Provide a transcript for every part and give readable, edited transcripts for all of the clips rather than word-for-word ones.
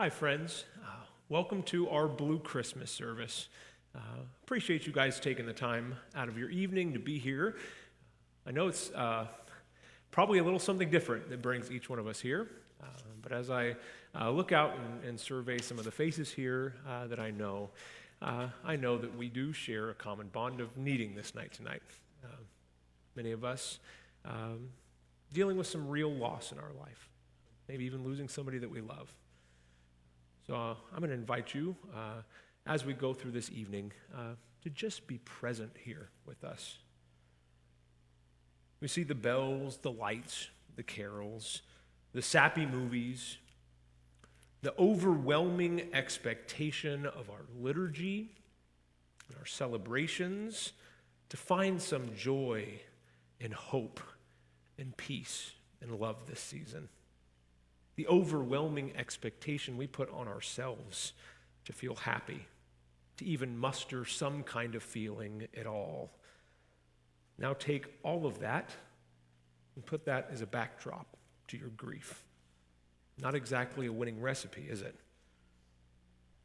Hi, friends. Welcome to our Blue Christmas service. Appreciate you guys taking the time out of your evening to be here. I know it's probably a little something different that brings each one of us here, but as I look out and survey some of the faces here that I know that we do share a common bond of needing this night tonight. Many of us dealing with some real loss in our life, maybe even losing somebody that we love. So I'm going to invite you, as we go through this evening, to just be present here with us. We see the bells, the lights, the carols, the sappy movies, the overwhelming expectation of our liturgy and our celebrations to find some joy and hope and peace and love this season. The overwhelming expectation we put on ourselves to feel happy, to even muster some kind of feeling at all. Now take all of that and put that as a backdrop to your grief. Not exactly a winning recipe, is it?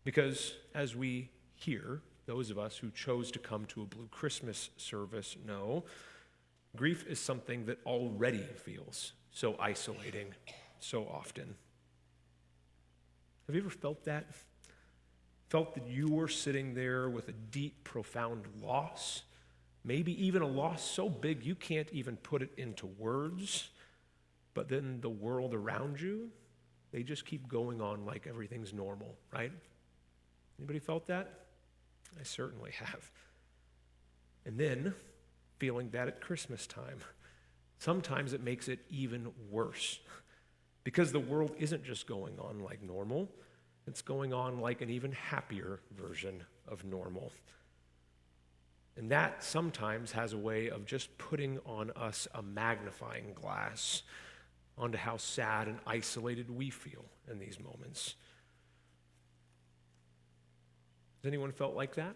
Because as we hear, those of us who chose to come to a Blue Christmas service know, grief is something that already feels so isolating so often. Have you ever felt that? Felt that you were sitting there with a deep, profound loss, maybe even a loss so big you can't even put it into words, but then the world around you, they just keep going on like everything's normal, right? Anybody felt that? I certainly have. And then feeling that at Christmas time. Sometimes it makes it even worse. Because the world isn't just going on like normal, it's going on like an even happier version of normal. And that sometimes has a way of just putting on us a magnifying glass onto how sad and isolated we feel in these moments. Has anyone felt like that?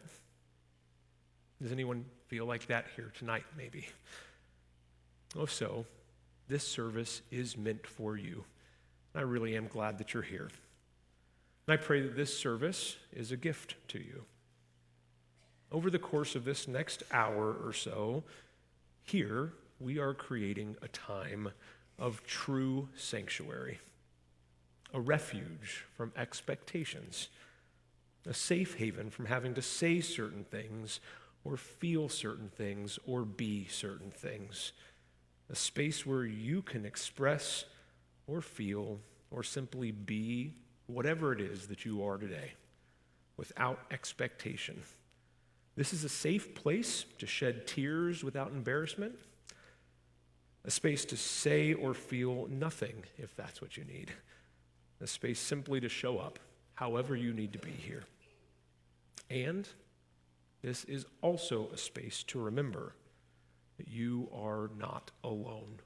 Does anyone feel like that here tonight, maybe? If so, this service is meant for you. I really am glad that you're here. And I pray that this service is a gift to you. Over the course of this next hour or so, here we are creating a time of true sanctuary, a refuge from expectations, a safe haven from having to say certain things or feel certain things or be certain things, a space where you can express or feel, or simply be whatever it is that you are today, without expectation. This is a safe place to shed tears without embarrassment, a space to say or feel nothing if that's what you need, a space simply to show up however you need to be here. And this is also a space to remember that you are not alone.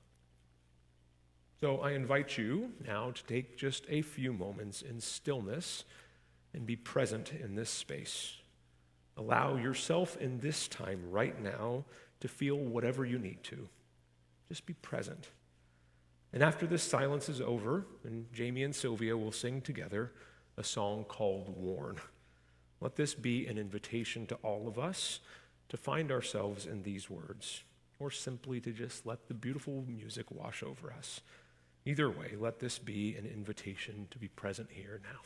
So I invite you now to take just a few moments in stillness and be present in this space. Allow yourself in this time right now to feel whatever you need to. Just be present. And after this silence is over, and Jamie and Sylvia will sing together a song called Worn. Let this be an invitation to all of us to find ourselves in these words, or simply to just let the beautiful music wash over us. Either way, let this be an invitation to be present here now.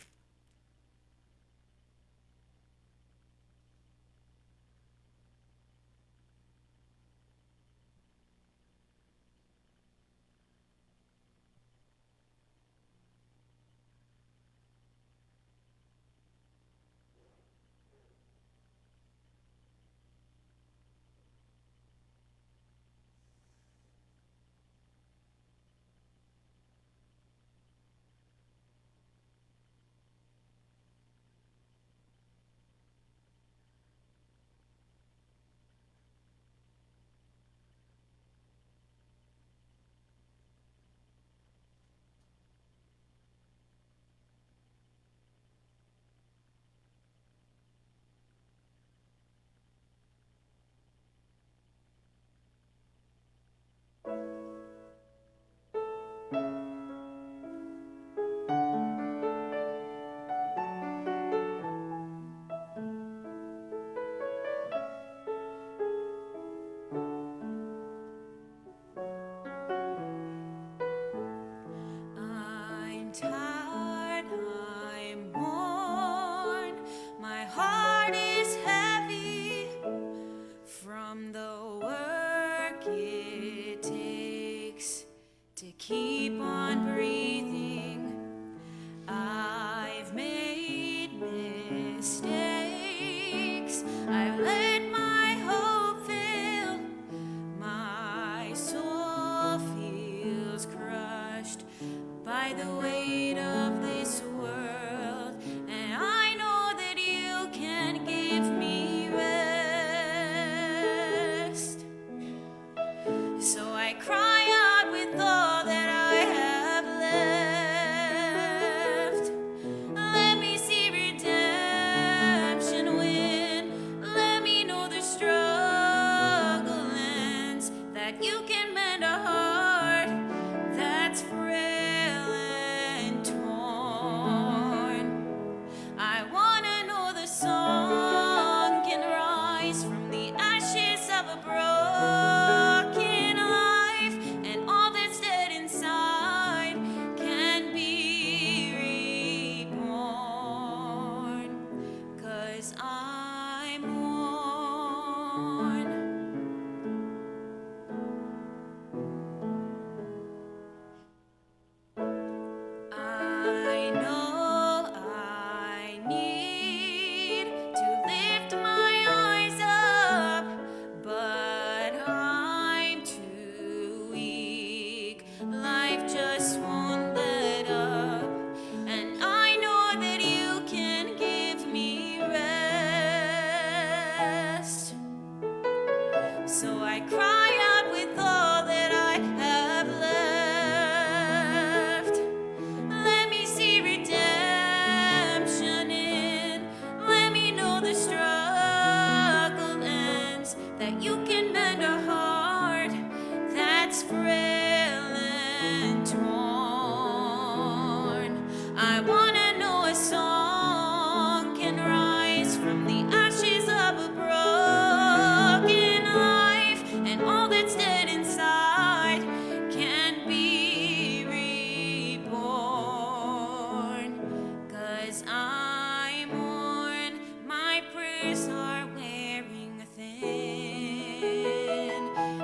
others are wearing thin.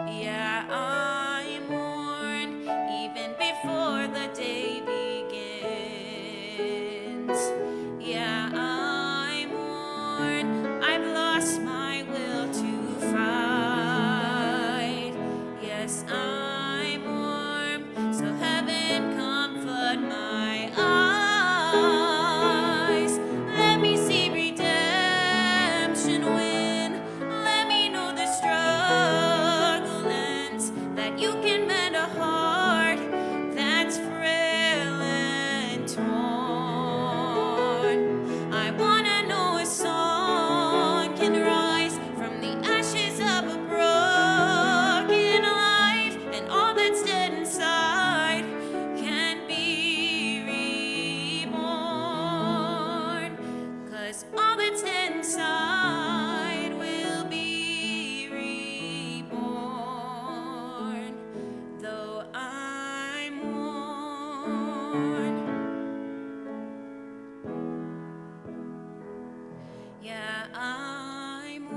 Yeah, I mourn even before the day begins. Yeah, I mourn, I've lost my will to fight. Yes, I mourn, so heaven comfort my eyes. Let me see redemption win. Let me know the struggle ends, that you can mend a heart that's frail and torn. I wanna know a song can rise from the ashes of a broken life, and all that's dead inside can be reborn. 'Cause all that's dead inside will be reborn. Though I mourn, yeah, I mourn.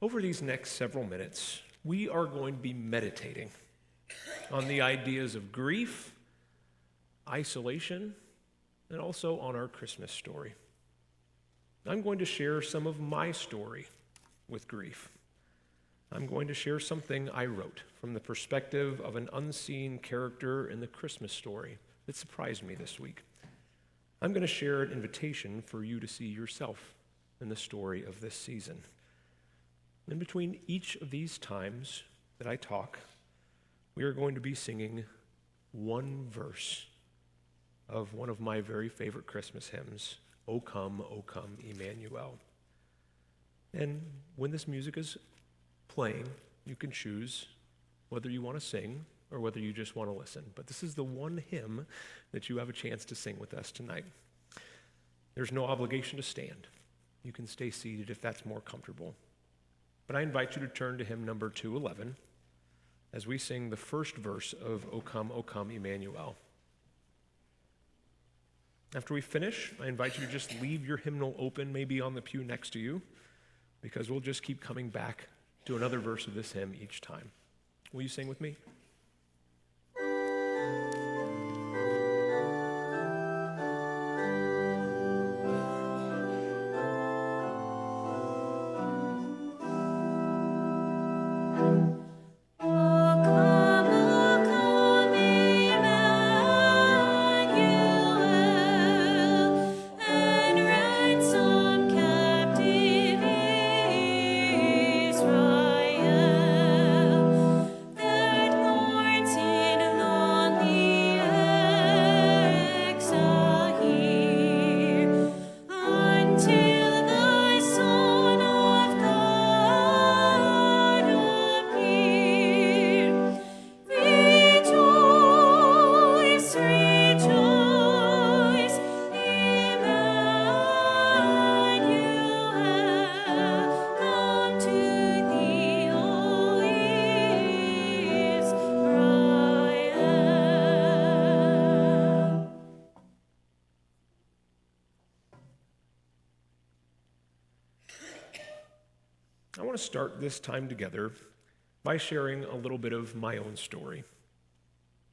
Over these next several minutes, we are going to be meditating on the ideas of grief, isolation, and also on our Christmas story. I'm going to share some of my story with grief. I'm going to share something I wrote from the perspective of an unseen character in the Christmas story that surprised me this week. I'm going to share an invitation for you to see yourself in the story of this season. In between each of these times that I talk, we are going to be singing one verse of one of my very favorite Christmas hymns, O Come, Emmanuel. And when this music is playing, you can choose whether you want to sing or whether you just want to listen. But this is the one hymn that you have a chance to sing with us tonight. There's no obligation to stand. You can stay seated if that's more comfortable. But I invite you to turn to hymn number 211 as we sing the first verse of O Come, Emmanuel. After we finish, I invite you to just leave your hymnal open, maybe on the pew next to you, because we'll just keep coming back to another verse of this hymn each time. Will you sing with me? I want to start this time together by sharing a little bit of my own story.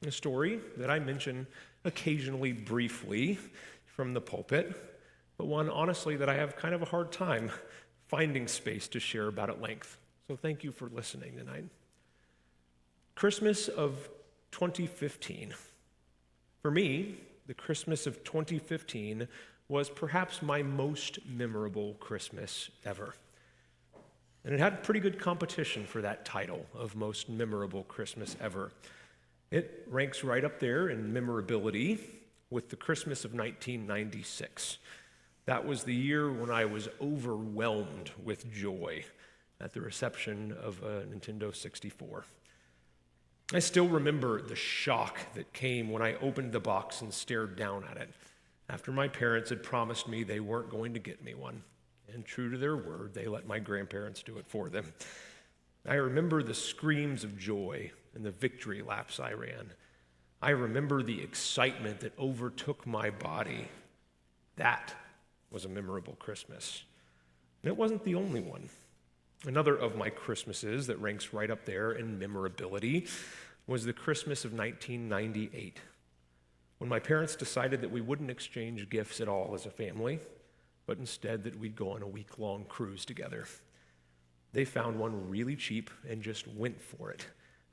A story that I mention occasionally briefly from the pulpit, but one honestly that I have kind of a hard time finding space to share about at length. So thank you for listening tonight. Christmas of 2015. For me, the Christmas of 2015 was perhaps my most memorable Christmas ever. And it had pretty good competition for that title of most memorable Christmas ever. It ranks right up there in memorability with the Christmas of 1996. That was the year when I was overwhelmed with joy at the reception of a Nintendo 64. I still remember the shock that came when I opened the box and stared down at it after my parents had promised me they weren't going to get me one. And true to their word, they let my grandparents do it for them. I remember the screams of joy and the victory laps I ran. I remember the excitement that overtook my body. That was a memorable Christmas. And it wasn't the only one. Another of my Christmases that ranks right up there in memorability was the Christmas of 1998, when my parents decided that we wouldn't exchange gifts at all as a family, but instead that we'd go on a week-long cruise together. They found one really cheap and just went for it.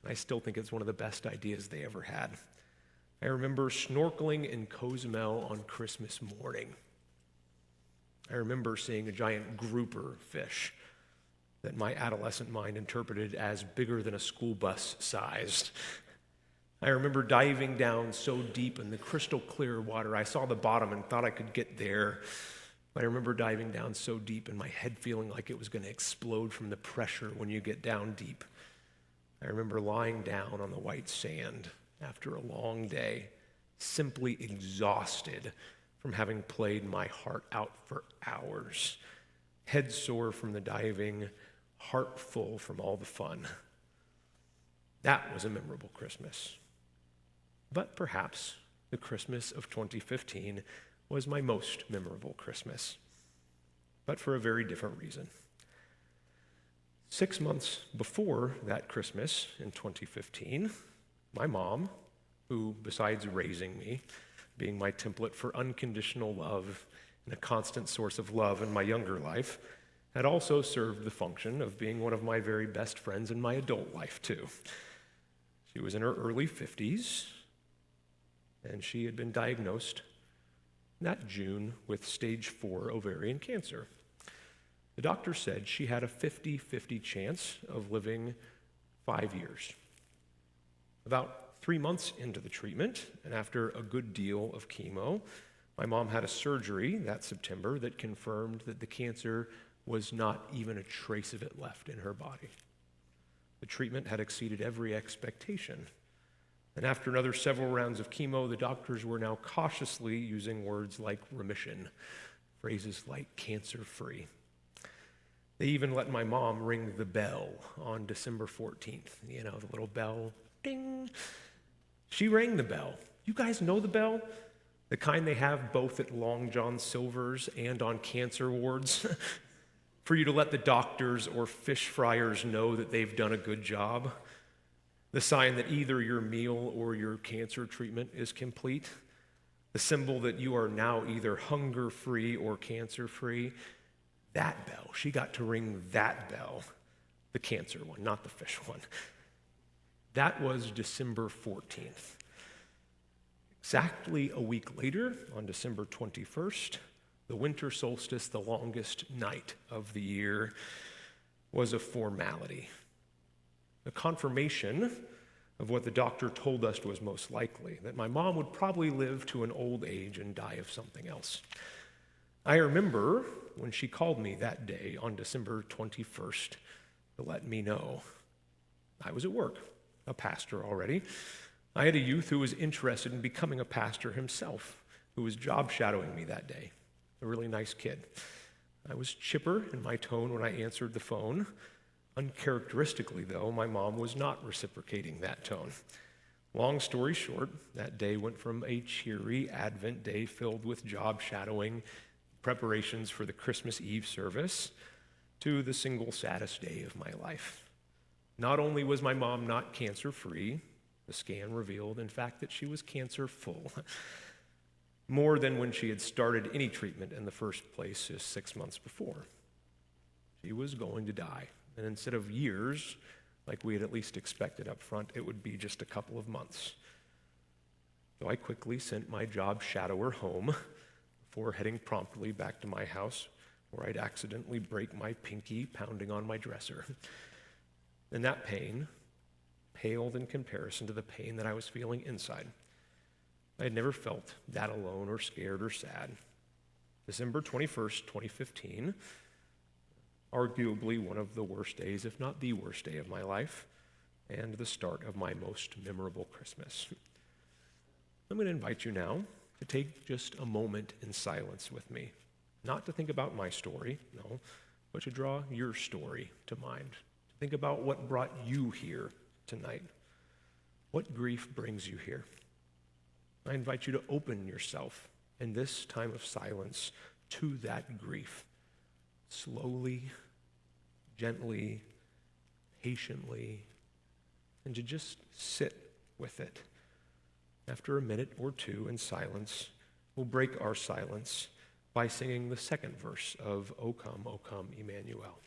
And I still think it's one of the best ideas they ever had. I remember snorkeling in Cozumel on Christmas morning. I remember seeing a giant grouper fish that my adolescent mind interpreted as bigger than a school bus sized. I remember diving down so deep in the crystal clear water, I saw the bottom and thought I could get there. But I remember diving down so deep and my head feeling like it was going to explode from the pressure when you get down deep. I remember lying down on the white sand after a long day, simply exhausted from having played my heart out for hours, head sore from the diving, heart full from all the fun. That was a memorable Christmas. But perhaps the Christmas of 2015 was my most memorable Christmas, but for a very different reason. 6 months before that Christmas in 2015, my mom, who besides raising me, being my template for unconditional love and a constant source of love in my younger life, had also served the function of being one of my very best friends in my adult life, too. She was in her early 50s, and she had been diagnosed that June with stage 4 ovarian cancer. The doctor said she had a 50-50 chance of living 5 years. About 3 months into the treatment, and after a good deal of chemo, my mom had a surgery that September that confirmed that the cancer was not even a trace of it left in her body. The treatment had exceeded every expectation. And after another several rounds of chemo, the doctors were now cautiously using words like remission, phrases like cancer-free. They even let my mom ring the bell on December 14th. You know, the little bell, ding. She rang the bell. You guys know the bell? The kind they have both at Long John Silver's and on cancer wards for you to let the doctors or fish fryers know that they've done a good job. The sign that either your meal or your cancer treatment is complete. The symbol that you are now either hunger-free or cancer-free. That bell, she got to ring that bell, the cancer one, not the fish one. That was December 14th. Exactly a week later, on December 21st, the winter solstice, the longest night of the year, was a formality. A confirmation of what the doctor told us was most likely, that my mom would probably live to an old age and die of something else. I remember when she called me that day on December 21st to let me know. I was at work, a pastor already. I had a youth who was interested in becoming a pastor himself, who was job shadowing me that day, a really nice kid. I was chipper in my tone when I answered the phone. Uncharacteristically, though, my mom was not reciprocating that tone. Long story short, that day went from a cheery Advent day filled with job shadowing, preparations for the Christmas Eve service, to the single saddest day of my life. Not only was my mom not cancer-free, the scan revealed, in fact, that she was cancer-full, more than when she had started any treatment in the first place just 6 months before. She was going to die. And instead of years, like we had at least expected up front, it would be just a couple of months. So I quickly sent my job shadower home before heading promptly back to my house, where I'd accidentally break my pinky pounding on my dresser. And that pain paled in comparison to the pain that I was feeling inside. I had never felt that alone or scared or sad. December 21st, 2015, arguably one of the worst days, if not the worst day of my life. and the start of my most memorable Christmas. I'm going to invite you now to take just a moment in silence with me, not to think about my story, no, but to draw your story to mind. Think about what brought you here tonight. What grief brings you here? I invite you to open yourself in this time of silence to that grief. Slowly, gently, patiently, and to just sit with it. After a minute or two in silence, we'll break our silence by singing the second verse of O Come, Emmanuel.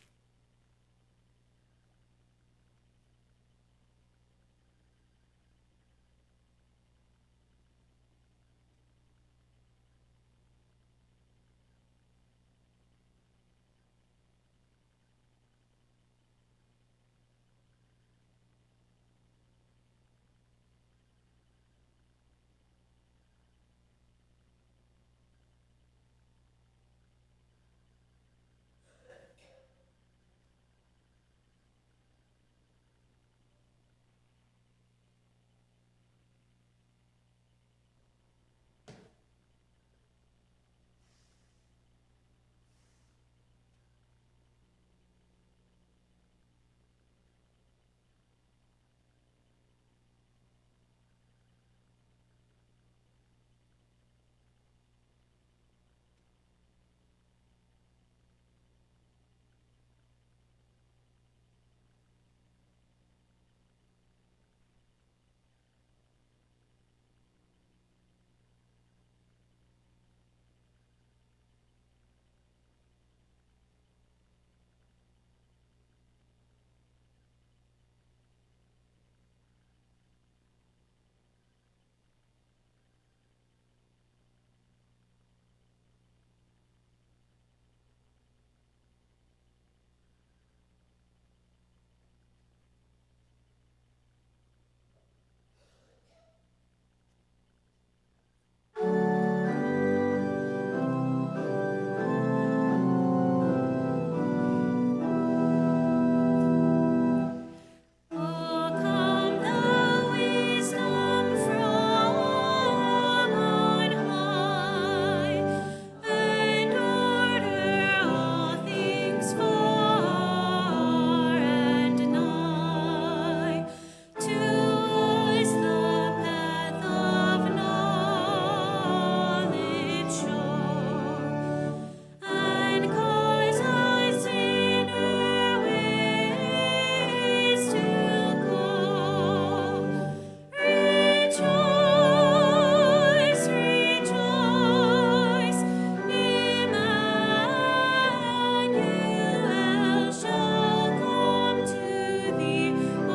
O come, thou wisdom from on high, and order all things far and nigh. To us the path of knowledge show, and cause us in our ways to go. Rejoice, rejoice, Emmanuel shall come to thee, O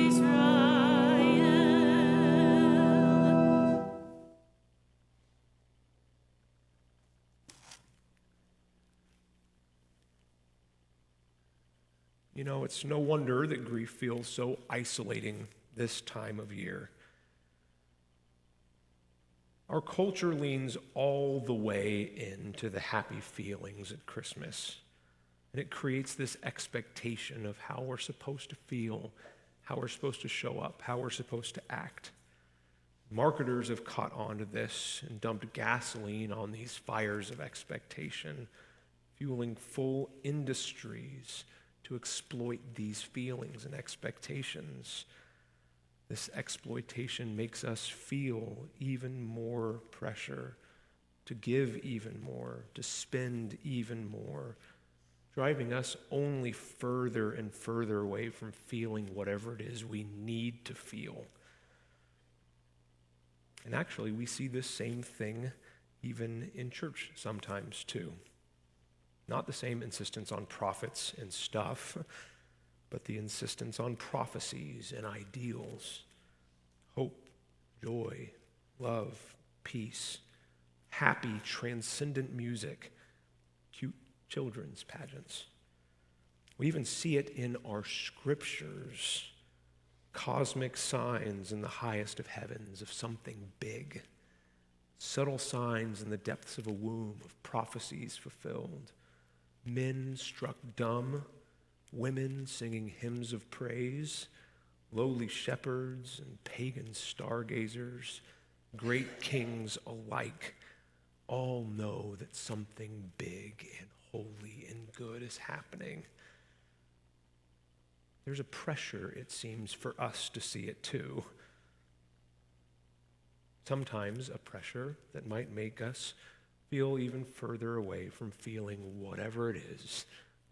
Israel. You know, it's no wonder that grief feels so isolating this time of year. Our culture leans all the way into the happy feelings at Christmas, and it creates this expectation of how we're supposed to feel, how we're supposed to show up, how we're supposed to act. Marketers have caught on to this and dumped gasoline on these fires of expectation, fueling full industries to exploit these feelings and expectations. This exploitation makes us feel even more pressure to give even more, to spend even more, driving us only further and further away from feeling whatever it is we need to feel. And actually, we see this same thing even in church sometimes too. Not the same insistence on profits and stuff, but the insistence on prophecies and ideals, hope, joy, love, peace, happy, transcendent music, cute children's pageants. We even see it in our scriptures, cosmic signs in the highest of heavens of something big, subtle signs in the depths of a womb of prophecies fulfilled, men struck dumb women singing hymns of praise, lowly shepherds and pagan stargazers, great kings alike, all know that something big and holy and good is happening. There's a pressure, it seems, for us to see it too. Sometimes a pressure that might make us feel even further away from feeling whatever it is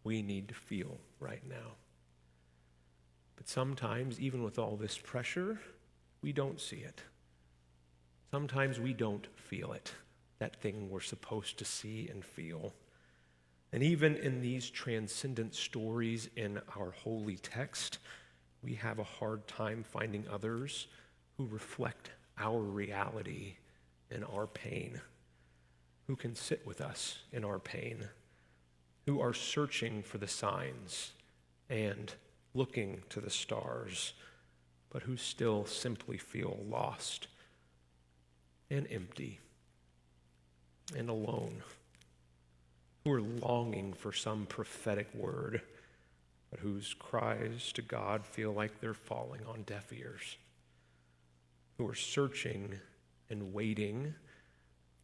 we need to feel right now. But sometimes, even with all this pressure, we don't see it. Sometimes we don't feel it, that thing we're supposed to see and feel. And even in these transcendent stories in our holy text, we have a hard time finding others who reflect our reality and our pain, who can sit with us in our pain, who are searching for the signs and looking to the stars, but who still simply feel lost and empty and alone, who are longing for some prophetic word, but whose cries to God feel like they're falling on deaf ears, who are searching and waiting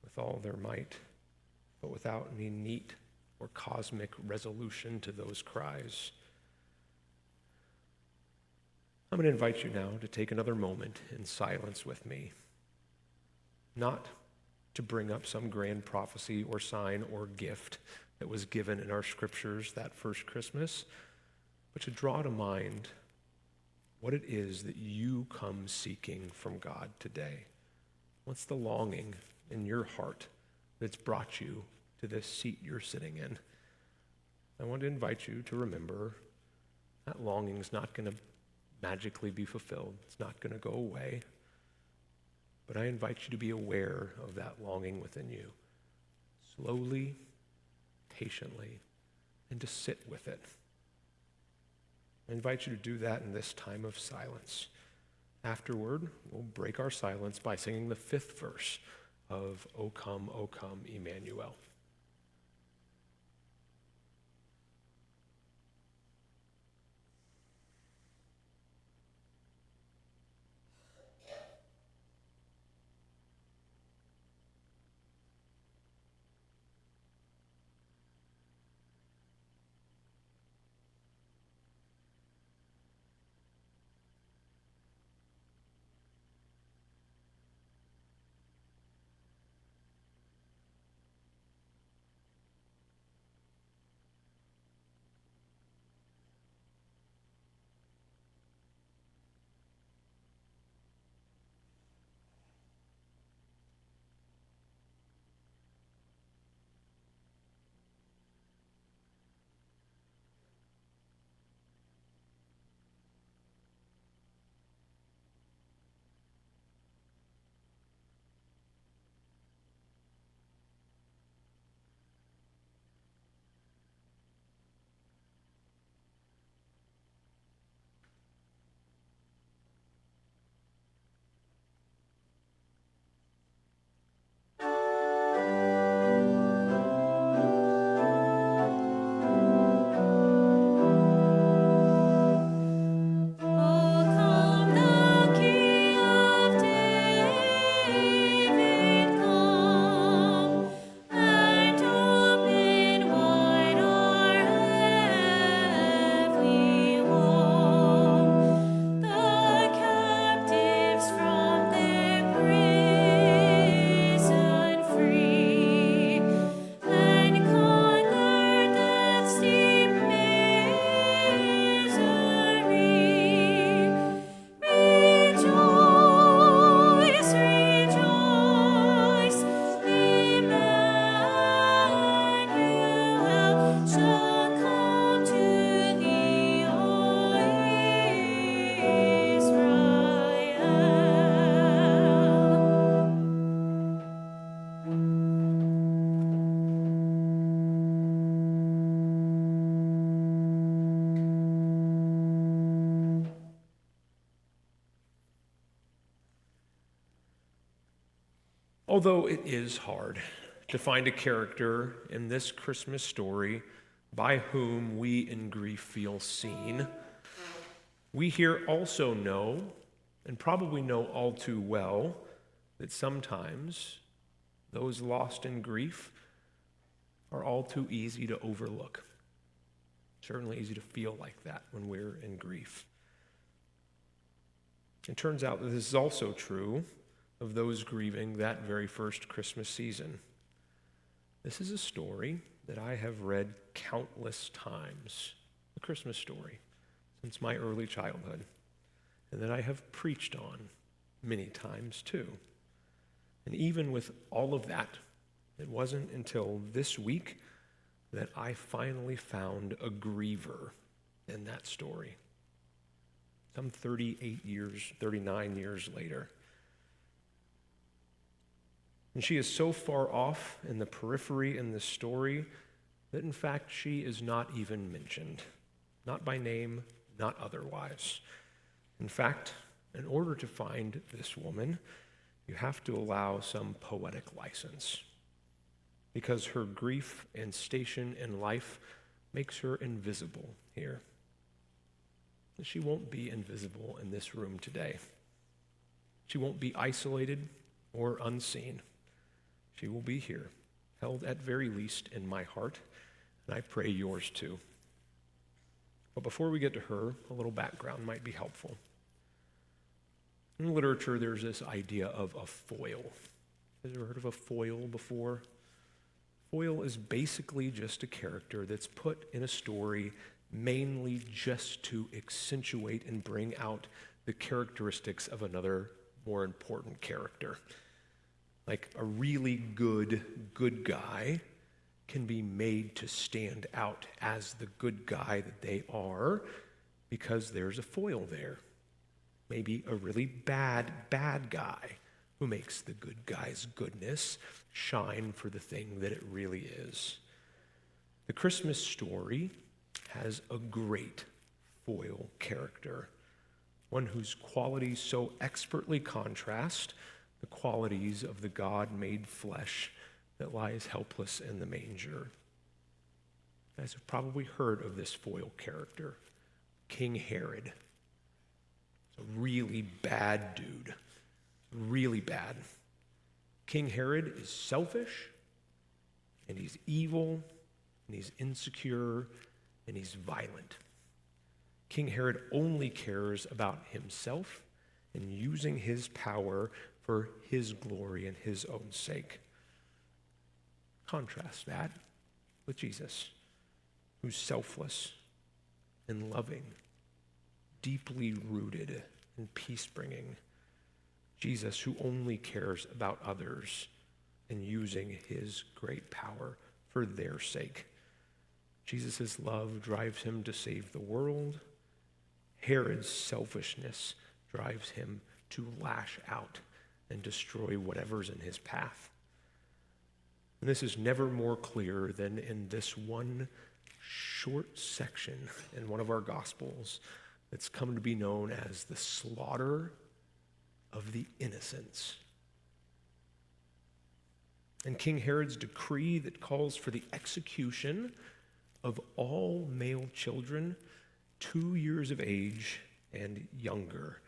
with all their might, but without any neat or cosmic resolution to those cries. I'm going to invite you now to take another moment in silence with me, not to bring up some grand prophecy or sign or gift that was given in our scriptures that first Christmas, but to draw to mind what it is that you come seeking from God today. What's the longing in your heart that's brought you to this seat you're sitting in? I want to invite you to remember that longing's not going to magically be fulfilled. It's not going to go away. But I invite you to be aware of that longing within you, slowly, patiently, and to sit with it. I invite you to do that in this time of silence. Afterward, we'll break our silence by singing the 5th verse of O Come, Emmanuel. Oh, come, thou King of David, come and open wide our heavenly home. The captives from their prison free, and conquer death's deep misery. Rejoice, rejoice, Emmanuel shall come to thee, O Although it is hard to find a character in this Christmas story by whom we in grief feel seen, we here also know, and probably know all too well, that sometimes those lost in grief are all too easy to overlook. Certainly easy to feel like that when we're in grief. It turns out that this is also true of those grieving that very first Christmas season. This is a story that I have read countless times, a Christmas story, since my early childhood, and that I have preached on many times too. And even with all of that, it wasn't until this week that I finally found a griever in that story. Some 39 years later. And she is so far off in the periphery in this story that in fact she is not even mentioned. Not by name, not otherwise. In fact, in order to find this woman, you have to allow some poetic license, because her grief and station in life makes her invisible here. She won't be invisible in this room today. She won't be isolated or unseen. She will be here, held at very least in my heart, and I pray yours too. But before we get to her, a little background might be helpful. In literature, there's this idea of a foil. Have you ever heard of a foil before? Foil is basically just a character that's put in a story mainly just to accentuate and bring out the characteristics of another more important character. Like a really good guy can be made to stand out as the good guy that they are because there's a foil there. Maybe a really bad guy who makes the good guy's goodness shine for the thing that it really is. The Christmas story has a great foil character, one whose qualities so expertly contrast the qualities of the God made flesh that lies helpless in the manger. You guys have probably heard of this foil character, King Herod. A really bad dude, really bad. King Herod is selfish, and he's evil, and he's insecure, and he's violent. King Herod only cares about himself and using his power for his glory and his own sake. Contrast that with Jesus, who's selfless and loving, deeply rooted and peace-bringing. Jesus, who only cares about others and using his great power for their sake. Jesus' love drives him to save the world. Herod's selfishness drives him to lash out and destroy whatever's in his path. And this is never more clear than in this one short section in one of our Gospels that's come to be known as the slaughter of the innocents. And King Herod's decree that calls for the execution of all male children 2 years of age and younger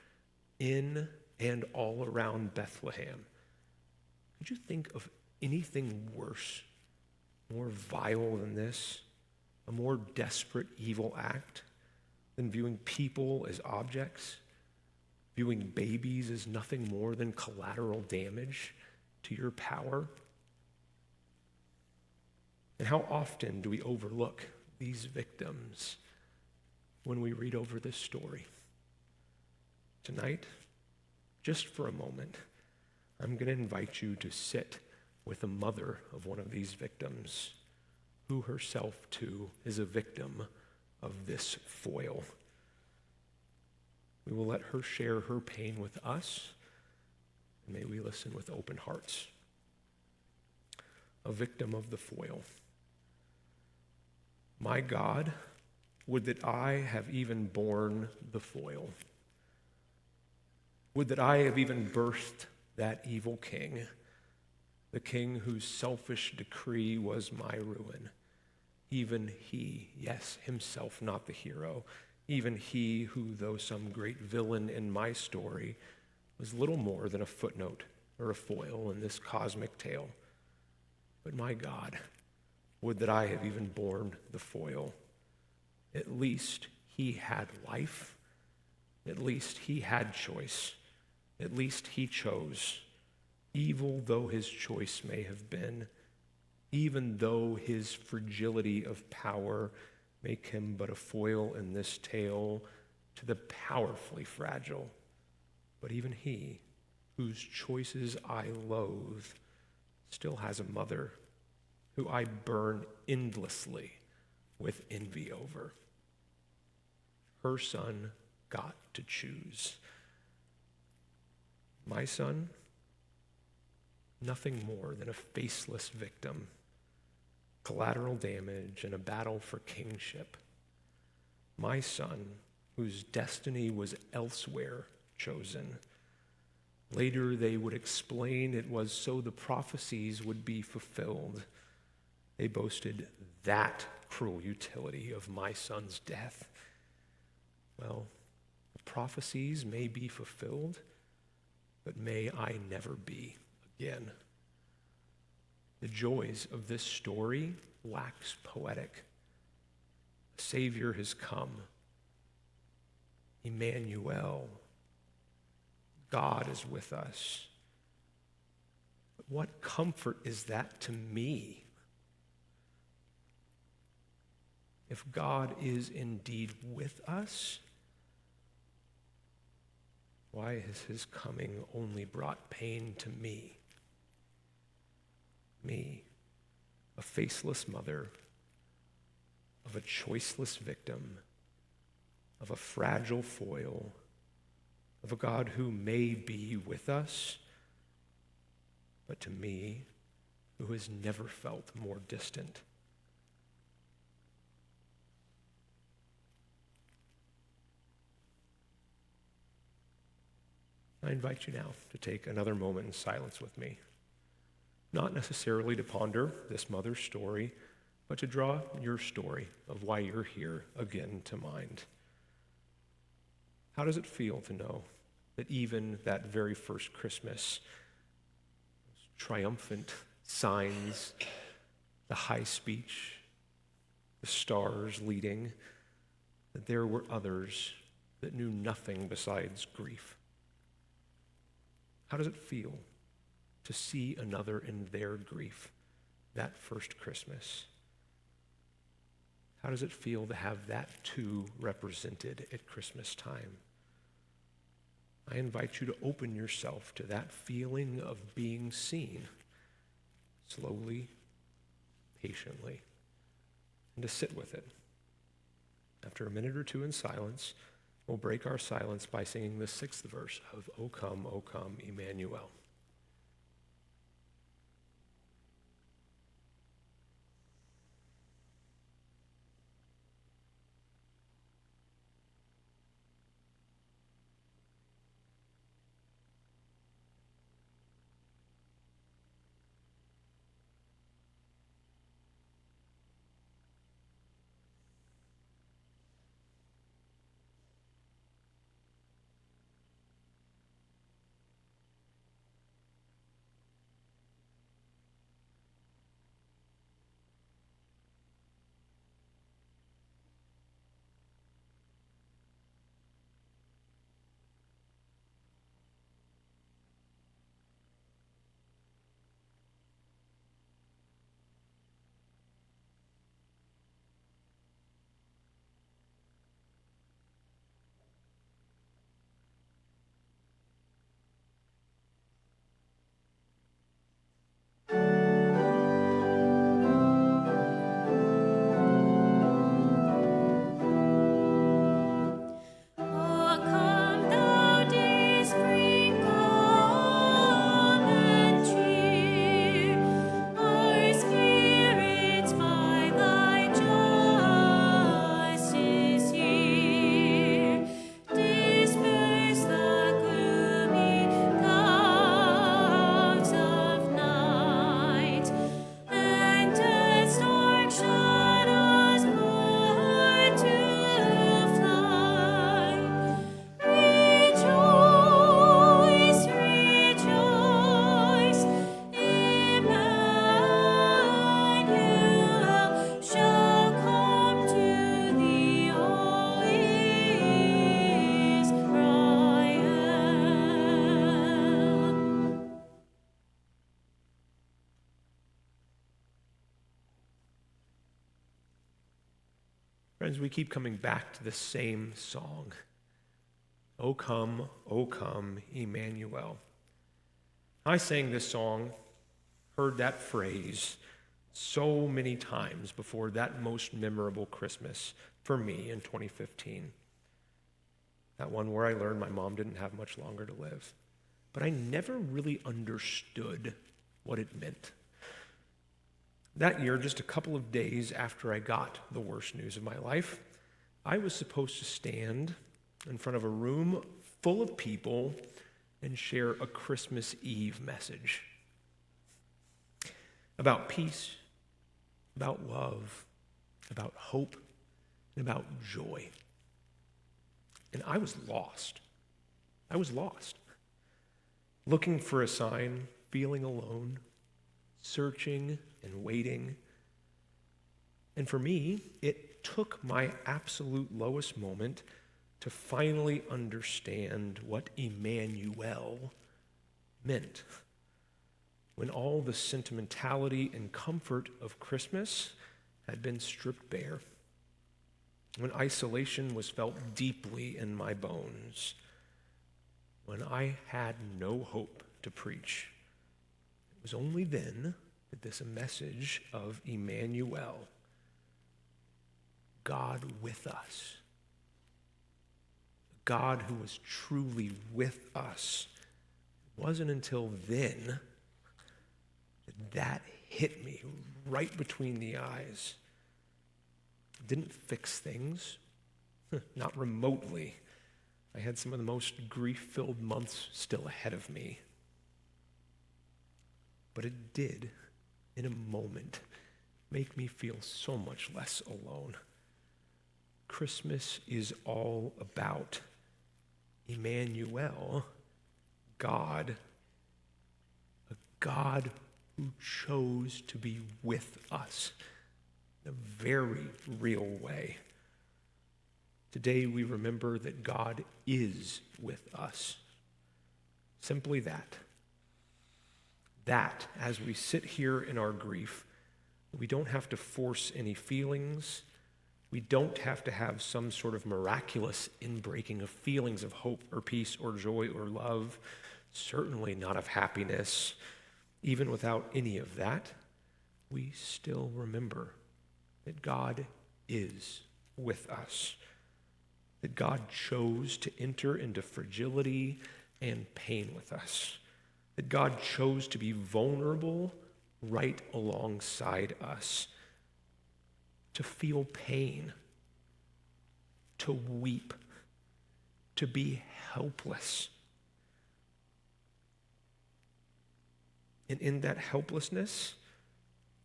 in and all around Bethlehem. Could you think of anything worse, more vile than this, a more desperate evil act than viewing people as objects, viewing babies as nothing more than collateral damage to your power? And how often do we overlook these victims when we read over this story? Tonight, just for a moment, I'm going to invite you to sit with the mother of one of these victims, who herself too is a victim of this foil. We will let her share her pain with us, and may we listen with open hearts. A victim of the foil. My God, would that I have even borne the foil. Would that I have even birthed that evil king, the king whose selfish decree was my ruin, Even he, yes, himself, not the hero, even he who, though some great villain in my story, was little more than a footnote or a foil in this cosmic tale. But my God, would that I have even borne the foil. At least he had life. At least he had choice. At least he chose, evil though his choice may have been, even though his fragility of power make him but a foil in this tale to the powerfully fragile. But even he, whose choices I loathe, still has a mother who I burn endlessly with envy over. Her son got to choose. My son, nothing more than a faceless victim, collateral damage in a battle for kingship. My son, whose destiny was elsewhere chosen. Later they would explain it was so the prophecies would be fulfilled. They boasted that cruel utility of my son's death. Well, the prophecies may be fulfilled, but may I never be again. The joys of this story wax poetic. A Savior has come. Emmanuel. God is with us. But what comfort is that to me? If God is indeed with us, why has his coming only brought pain to me? Me, a faceless mother, of a choiceless victim, of a fragile foil, of a God who may be with us, but to me, who has never felt more distant. I invite you now to take another moment in silence with me, not necessarily to ponder this mother's story, but to draw your story of why you're here again to mind. How does it feel to know that even that very first Christmas, those triumphant signs, the high speech, the stars leading, that there were others that knew nothing besides grief? How does it feel to see another in their grief that first Christmas? How does it feel to have that too represented at Christmas time? I invite you to open yourself to that feeling of being seen, slowly, patiently, and to sit with it. After a minute or two in silence, we'll break our silence by singing the 6th verse of O Come, Emmanuel. Friends, we keep coming back to the same song. O come, Emmanuel. I sang this song, heard that phrase so many times before that most memorable Christmas for me in 2015. That one where I learned my mom didn't have much longer to live. But I never really understood what it meant. That year, just a couple of days after I got the worst news of my life, I was supposed to stand in front of a room full of people and share a Christmas Eve message about peace, about love, about hope, and about joy. And I was lost. I was lost. Looking for a sign, feeling alone, searching and waiting. And for me, it took my absolute lowest moment to finally understand what Emmanuel meant. When all the sentimentality and comfort of Christmas had been stripped bare. When isolation was felt deeply in my bones. When I had no hope to preach. It was only then that this message of Emmanuel, God with us, God who was truly with us, it wasn't until then that hit me right between the eyes. It didn't fix things, not remotely. I had some of the most grief-filled months still ahead of me. But it did, in a moment, make me feel so much less alone. Christmas is all about Emmanuel, God, a God who chose to be with us in a very real way. Today we remember that God is with us. Simply that. That, as we sit here in our grief, we don't have to force any feelings. We don't have to have some sort of miraculous inbreaking of feelings of hope or peace or joy or love, certainly not of happiness. Even without any of that, we still remember that God is with us, that God chose to enter into fragility and pain with us, that God chose to be vulnerable right alongside us, to feel pain, to weep, to be helpless. And in that helplessness,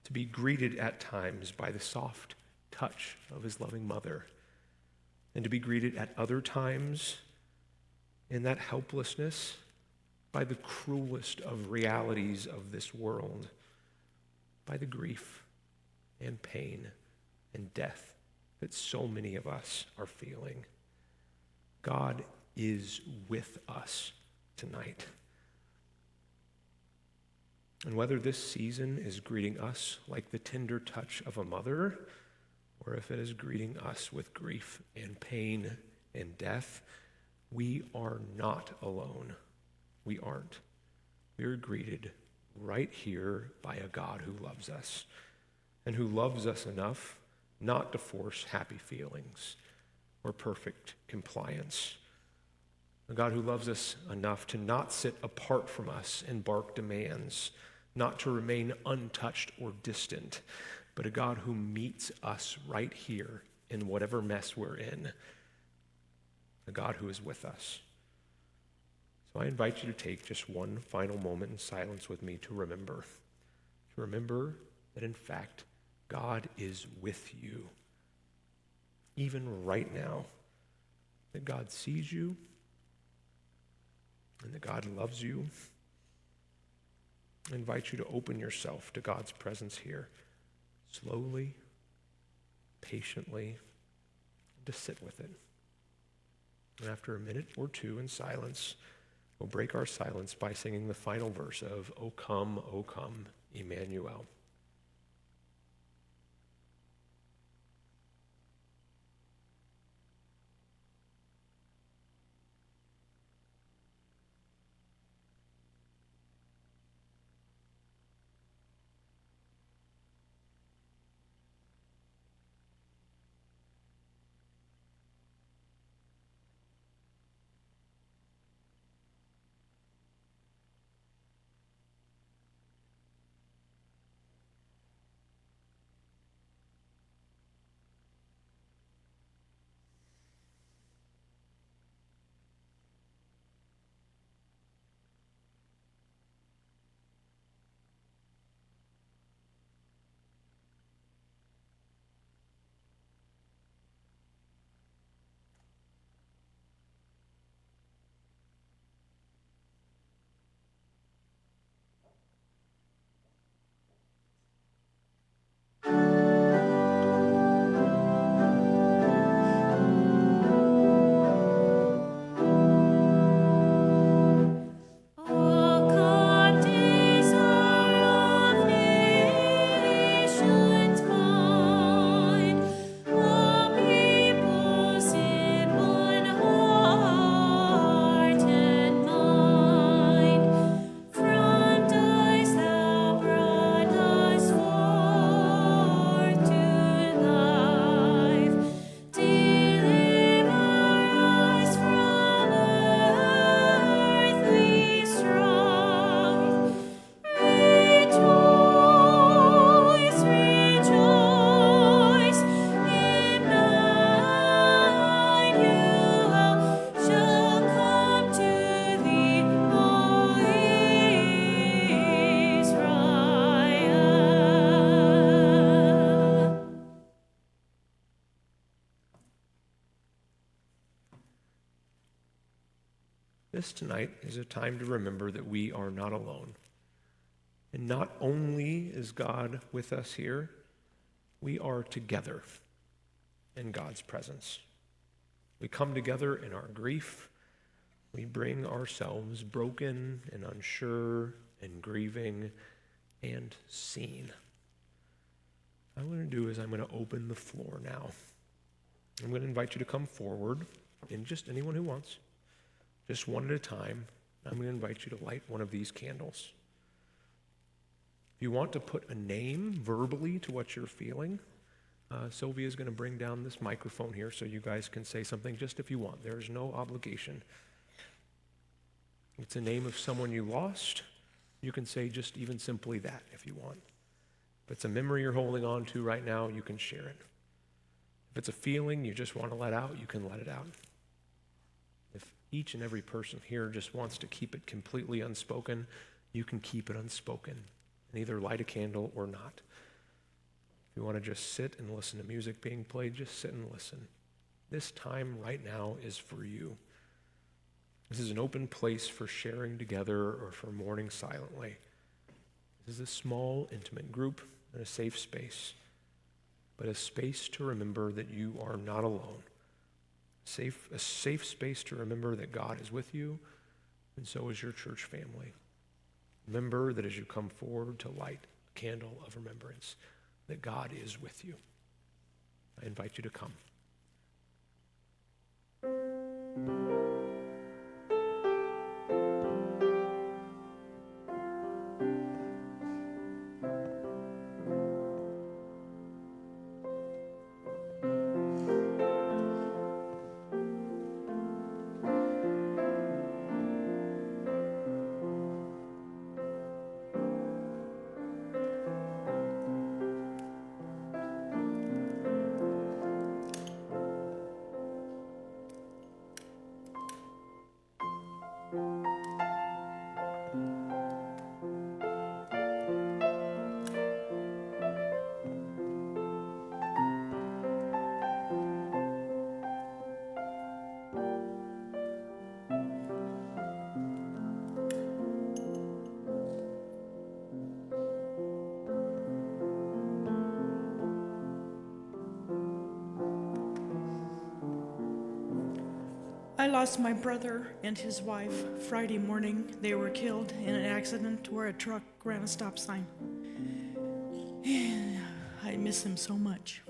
to be greeted at times by the soft touch of his loving mother, and to be greeted at other times in that helplessness by the cruelest of realities of this world, by the grief and pain and death that so many of us are feeling. God is with us tonight. And whether this season is greeting us like the tender touch of a mother, or if it is greeting us with grief and pain and death, we are not alone. We aren't. We are greeted right here by a God who loves us, and who loves us enough not to force happy feelings or perfect compliance. A God who loves us enough to not sit apart from us and bark demands, not to remain untouched or distant, but a God who meets us right here in whatever mess we're in. A God who is with us. So I invite you to take just one final moment in silence with me to remember that in fact, God is with you. Even right now, that God sees you and that God loves you. I invite you to open yourself to God's presence here, slowly, patiently, to sit with it. And after a minute or two in silence, we'll break our silence by singing the final verse of O come, Emmanuel. this tonight is a time to remember that we are not alone. And not only is God with us here, we are together in God's presence. We come together in our grief. We bring ourselves broken and unsure and grieving and seen. What I'm going to do is I'm going to open the floor now. I'm going to invite you to come forward, and just anyone who wants, just one at a time. I'm going to invite you to light one of these candles. If you want to put a name verbally to what you're feeling, Sylvia is going to bring down this microphone here so you guys can say something just if you want. There is no obligation. It's a name of someone you lost. You can say just even simply that if you want. If it's a memory you're holding on to right now, you can share it. If it's a feeling you just want to let out, you can let it out. If each and every person here just wants to keep it completely unspoken, you can keep it unspoken and either light a candle or not. If you want to just sit and listen to music being played, just sit and listen. This time right now is for you. This is an open place for sharing together or for mourning silently. This is a small, intimate group and a safe space, but a space to remember that you are not alone. A safe space to remember that God is with you, and so is your church family. Remember that as you come forward to light a candle of remembrance, that God is with you. I invite you to come. I lost my brother and his wife Friday morning. They were killed in an accident where a truck ran a stop sign. I miss him so much.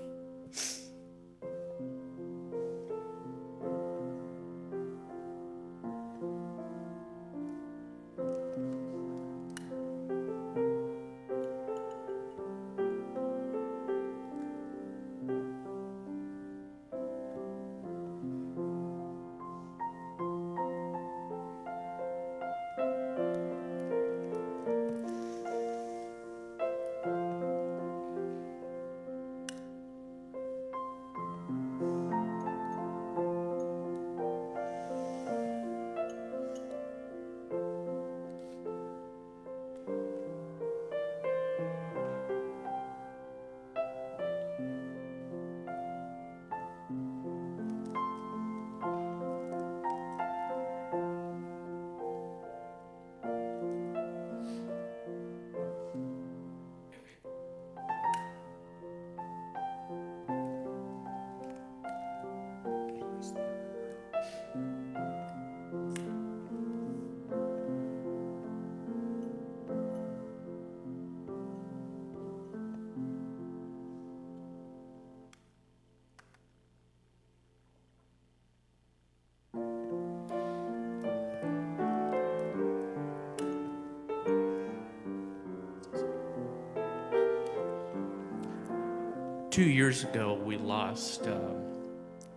Two years ago, we lost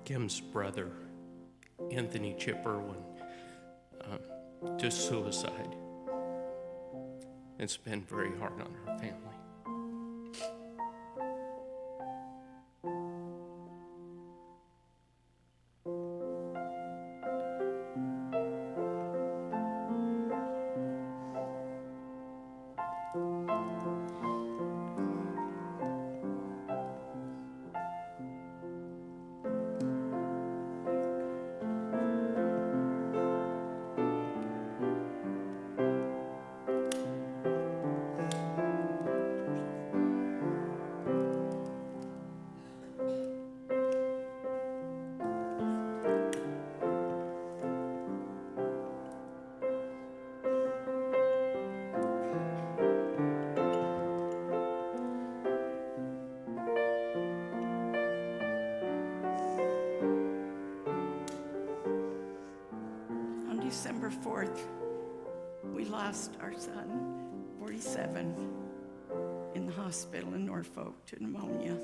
Kim's brother, Anthony Chip Irwin, to suicide. It's been very hard on our family. November 4th, we lost our son, 47, in the hospital in Norfolk to pneumonia.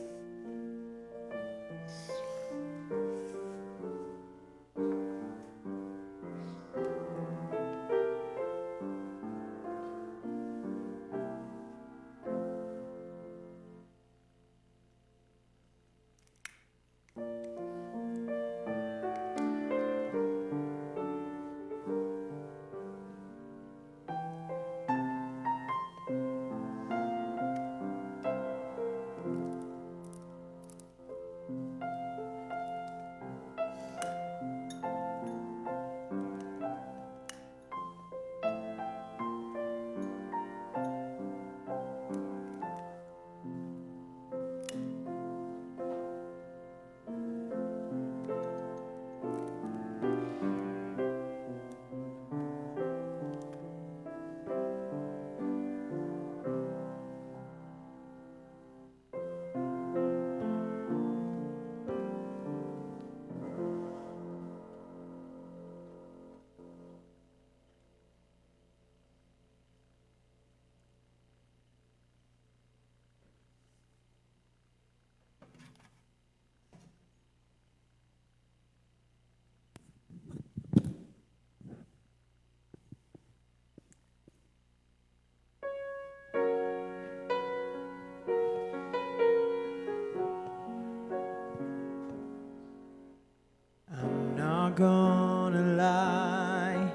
Gonna lie,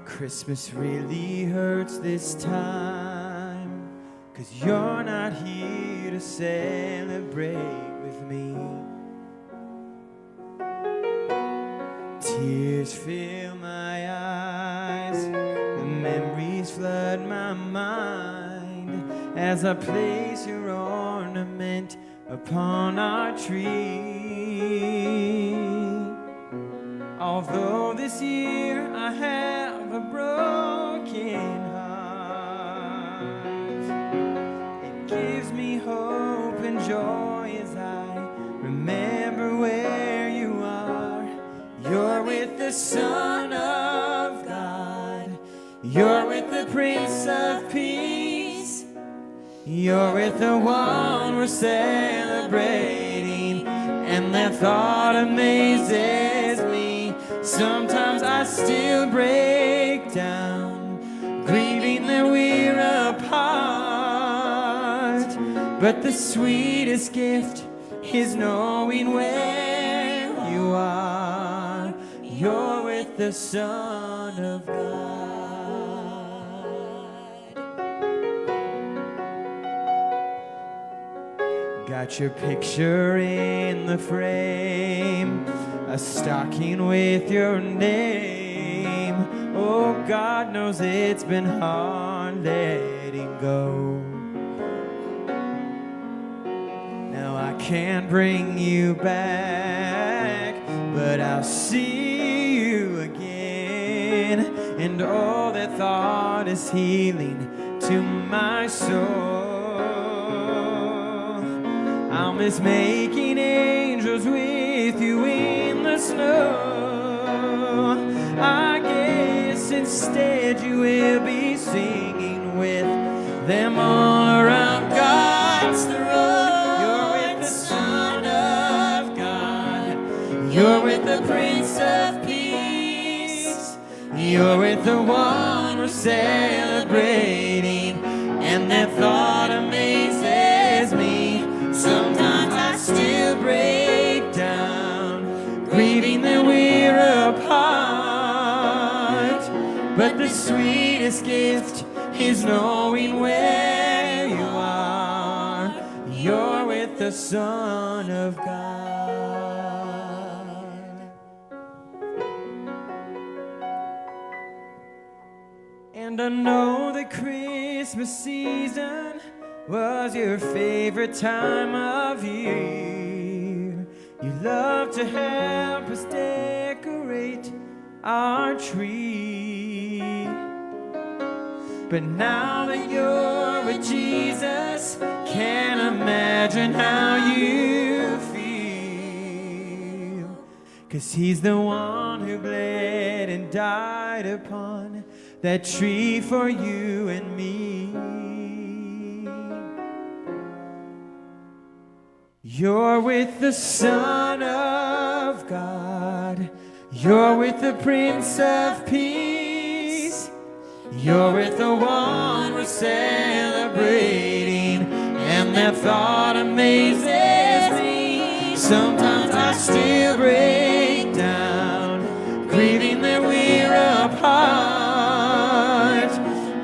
Christmas really hurts this time, 'cause you're not here to celebrate with me. Tears fill my eyes, the memories flood my mind as I place your ornament upon our tree. Although this year I have a broken heart, it gives me hope and joy as I remember where you are. You're with the Son of God, you're with the Prince of Peace, you're with the one we're celebrating, and that thought amazes me. Sometimes I still break down, grieving that we're apart. But the sweetest gift is knowing where you are. You're with the Son of God. Got your picture in the frame, a stocking with your name. Oh, God knows it's been hard letting go. Now I can't bring you back, but I'll see you again. And all that thought is healing to my soul. I'll miss making angels with you in the snow. I guess instead you will be singing with them all around God's throne. You're with the Son of God, you're with the Prince of Peace, you're with the one we're celebrating, and that thought amazes me. Sometimes I still break down, grieving that we're apart. But the sweetest gift is knowing where you are. You're with the Son of God. And I know the Christmas season was your favorite time of year. You love to help us decorate our tree. But now that you're with Jesus, can't imagine how you feel. 'cause he's the one who bled and died upon that tree for you and me. You're with the Son of God. You're with the Prince of Peace. You're with the one we're celebrating, and that thought amazes me. Sometimes I still break down, grieving that we're apart.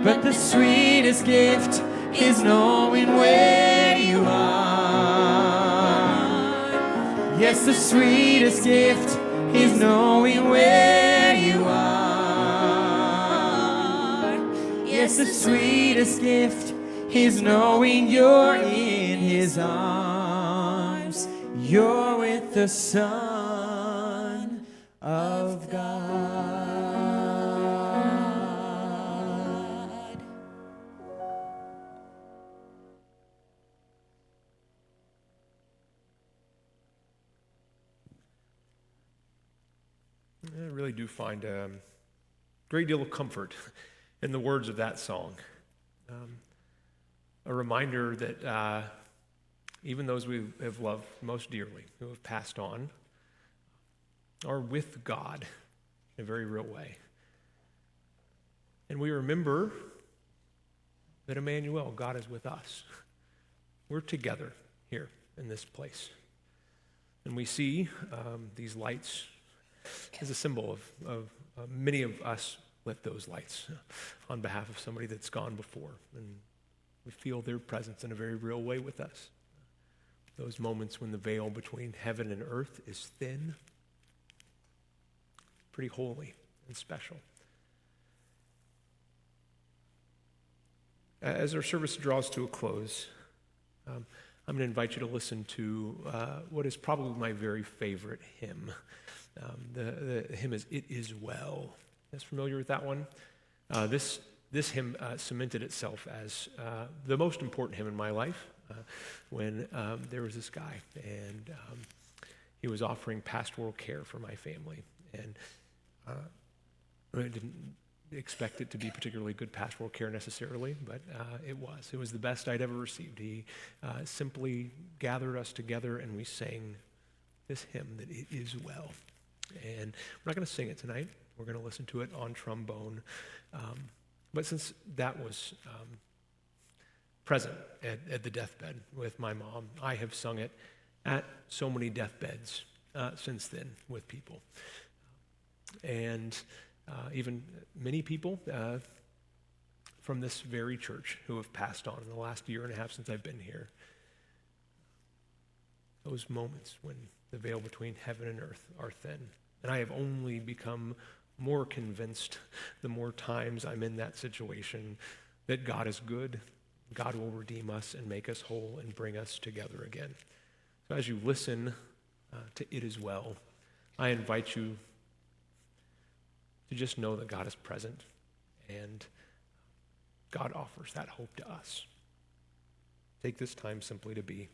But the sweetest gift is knowing where you are. Yes, the sweetest gift is knowing where you are. Yes, the sweetest gift is knowing you're in his arms. You're with the Son of God. I really do find a great deal of comfort in the words of that song. A reminder that even those we have loved most dearly, who have passed on, are with God in a very real way. And we remember that Emmanuel, God is with us. We're together here in this place. And we see these lights as a symbol of many of us lit those lights on behalf of somebody that's gone before. And we feel their presence in a very real way with us. Those moments when the veil between heaven and earth is thin, pretty holy and special. As our service draws to a close, I'm going to invite you to listen to what is probably my very favorite hymn. The hymn is "It Is Well." You guys familiar with that one? This hymn cemented itself as the most important hymn in my life when there was this guy, and he was offering pastoral care for my family. And I didn't expect it to be particularly good pastoral care necessarily, but it was. It was the best I'd ever received. He simply gathered us together, and we sang this hymn, that it is well. And we're not going to sing it tonight. We're going to listen to it on trombone. But since that was present at the deathbed with my mom, I have sung it at so many deathbeds since then with people. And even many people from this very church who have passed on in the last year and a half since I've been here. Those moments when the veil between heaven and earth are thin. And I have only become more convinced the more times I'm in that situation that God is good, God will redeem us and make us whole and bring us together again. So as you listen to It Is Well, I invite you to just know that God is present and God offers that hope to us. Take this time simply to be.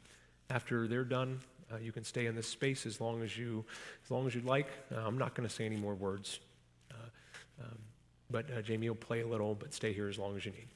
After they're done, you can stay in this space as long as you'd like. I'm not going to say any more words, but Jamie will play a little, but stay here as long as you need.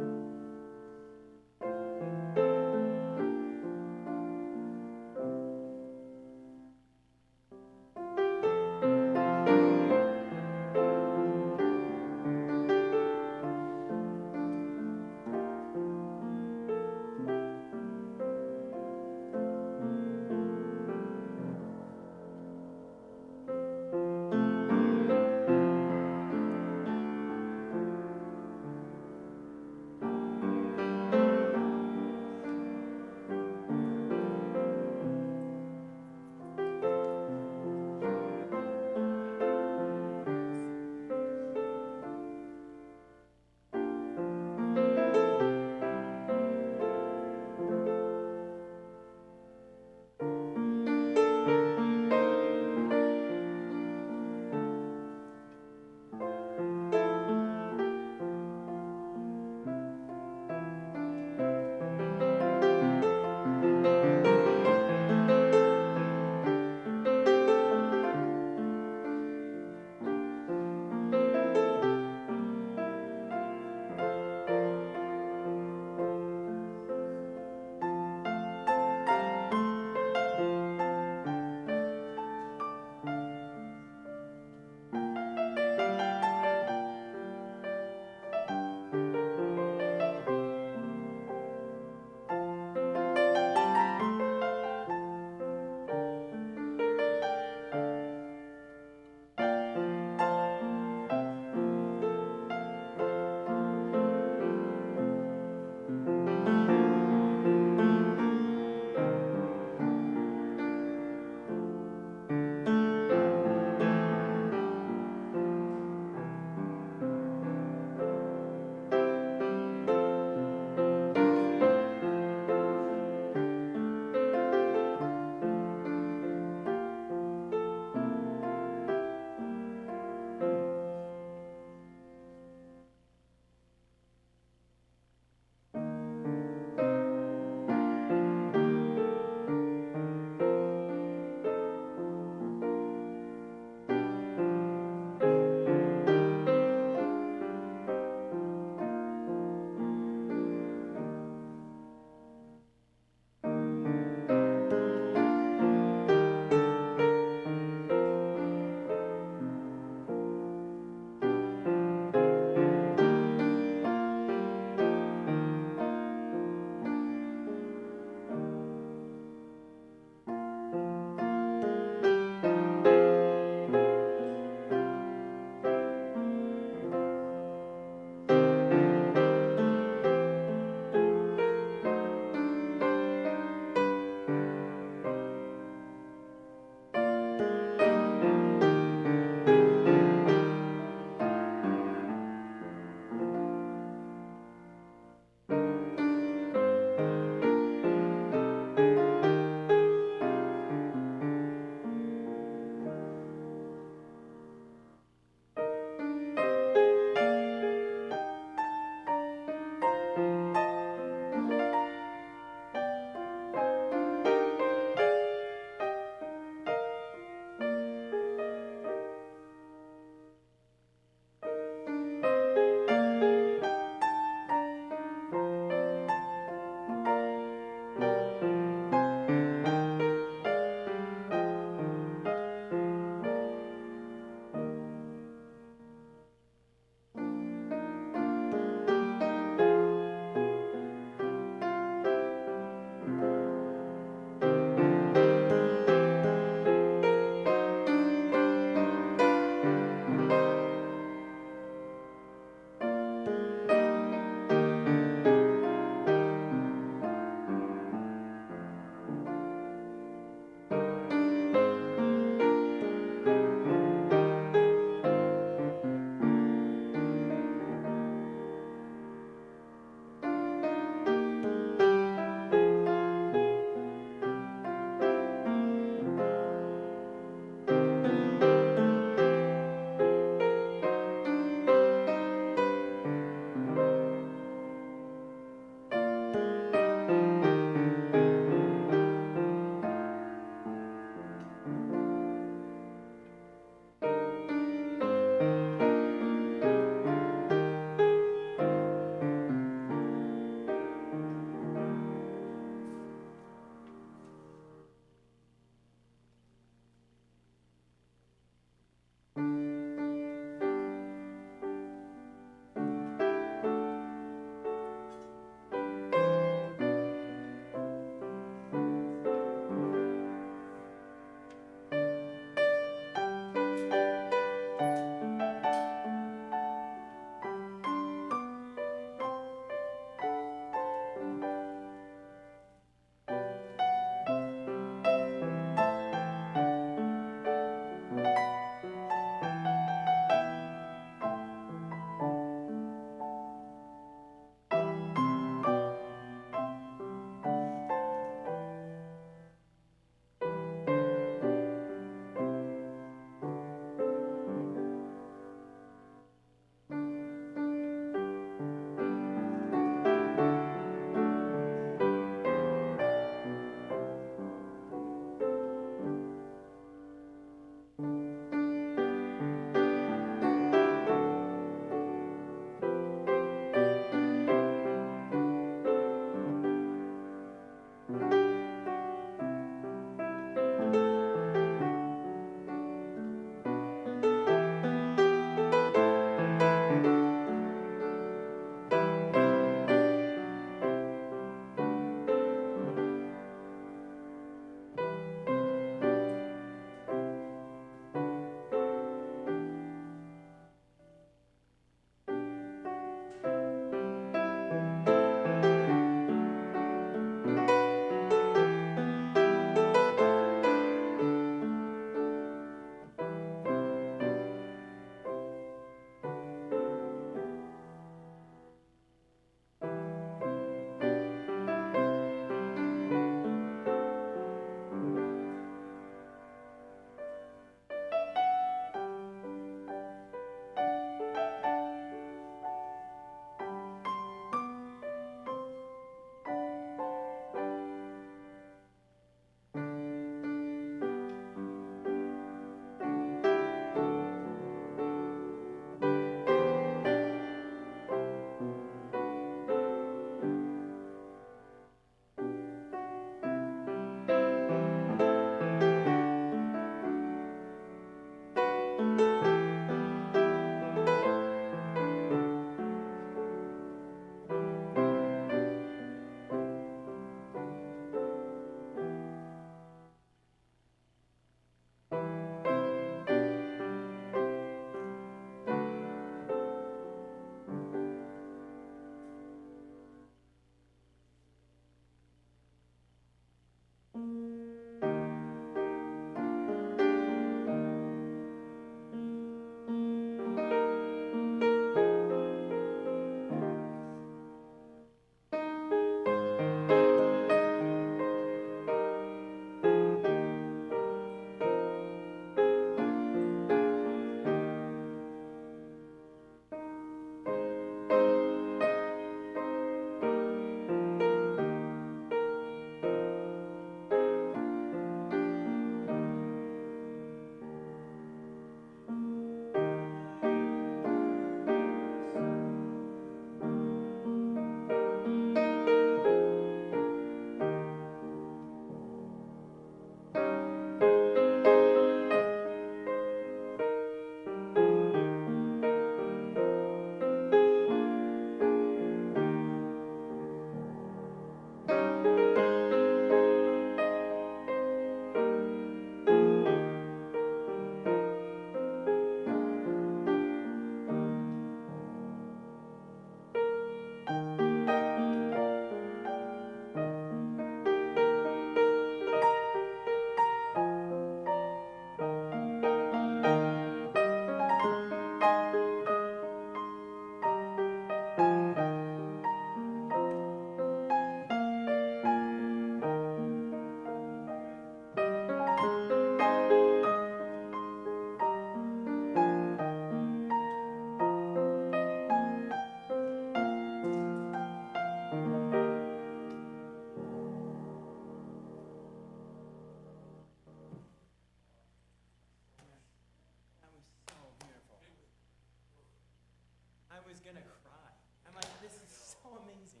gonna cry. I'm like, this is so amazing.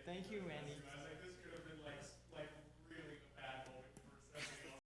Thank you, Randy.